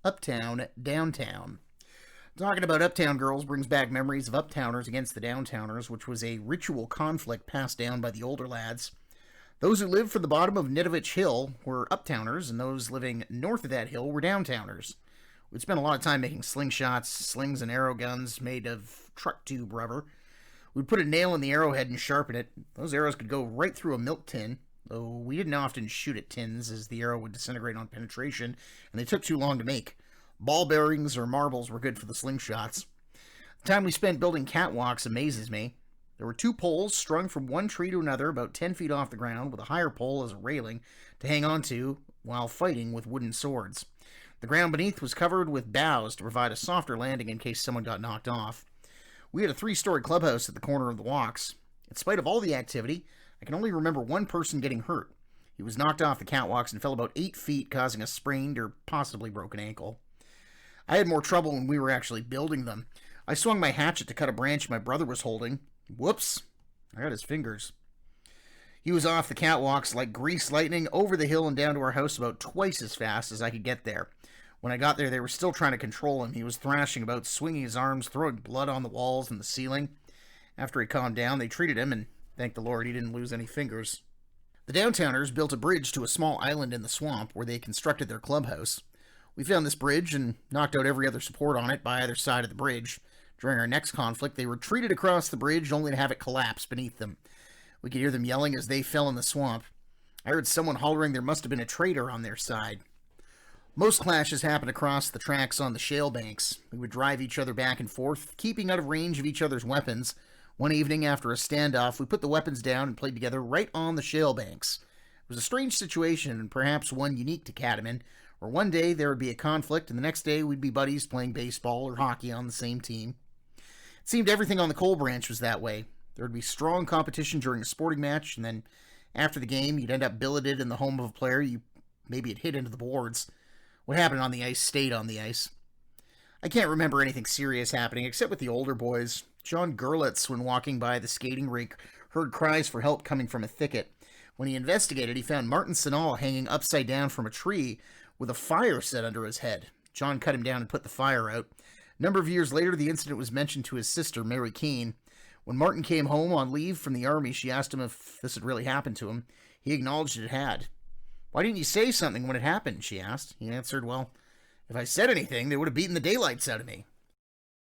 Uptown, Downtown. Talking about Uptown Girls brings back memories of Uptowners against the Downtowners, which was a ritual conflict passed down by the older lads. Those who lived from the bottom of Nidovich Hill were Uptowners, and those living north of that hill were Downtowners. We'd spent a lot of time making slingshots, slings, and arrow guns made of truck tube rubber. We'd put a nail in the arrowhead and sharpen it. Those arrows could go right through a milk tin, though we didn't often shoot at tins as the arrow would disintegrate on penetration, and they took too long to make. Ball bearings or marbles were good for the slingshots. The time we spent building catwalks amazes me. There were 2 poles strung from one tree to another about 10 feet off the ground with a higher pole as a railing to hang onto while fighting with wooden swords. The ground beneath was covered with boughs to provide a softer landing in case someone got knocked off. We had a 3-story clubhouse at the corner of the walks. In spite of all the activity, I can only remember one person getting hurt. He was knocked off the catwalks and fell about 8 feet, causing a sprained or possibly broken ankle. I had more trouble when we were actually building them. I swung my hatchet to cut a branch my brother was holding. Whoops! I got his fingers. He was off the catwalks like grease lightning, over the hill and down to our house about twice as fast as I could get there. When I got there, they were still trying to control him. He was thrashing about, swinging his arms, throwing blood on the walls and the ceiling. After he calmed down, they treated him, and thank the Lord he didn't lose any fingers. The Downtowners built a bridge to a small island in the swamp where they constructed their clubhouse. We found this bridge and knocked out every other support on it by either side of the bridge. During our next conflict, they retreated across the bridge only to have it collapse beneath them. We could hear them yelling as they fell in the swamp. I heard someone hollering there must have been a traitor on their side. Most clashes happened across the tracks on the shale banks. We would drive each other back and forth, keeping out of range of each other's weapons. One evening, after a standoff, we put the weapons down and played together right on the shale banks. It was a strange situation, and perhaps one unique to Catamount, where one day there would be a conflict, and the next day we'd be buddies playing baseball or hockey on the same team. It seemed everything on the coal branch was that way. There would be strong competition during a sporting match, and then after the game, you'd end up billeted in the home of a player you maybe had hit into the boards. What happened on the ice stayed on the ice. I can't remember anything serious happening except with the older boys. John Gerlitz, when walking by the skating rink, heard cries for help coming from a thicket. When he investigated, he found Martin Sinal hanging upside down from a tree with a fire set under his head. John cut him down and put the fire out. A number of years later, the incident was mentioned to his sister, Mary Keene. When Martin came home on leave from the army, she asked him if this had really happened to him. He acknowledged it had. "Why didn't you say something when it happened?" she asked. He answered, "Well, if I said anything, they would have beaten the daylights out of me."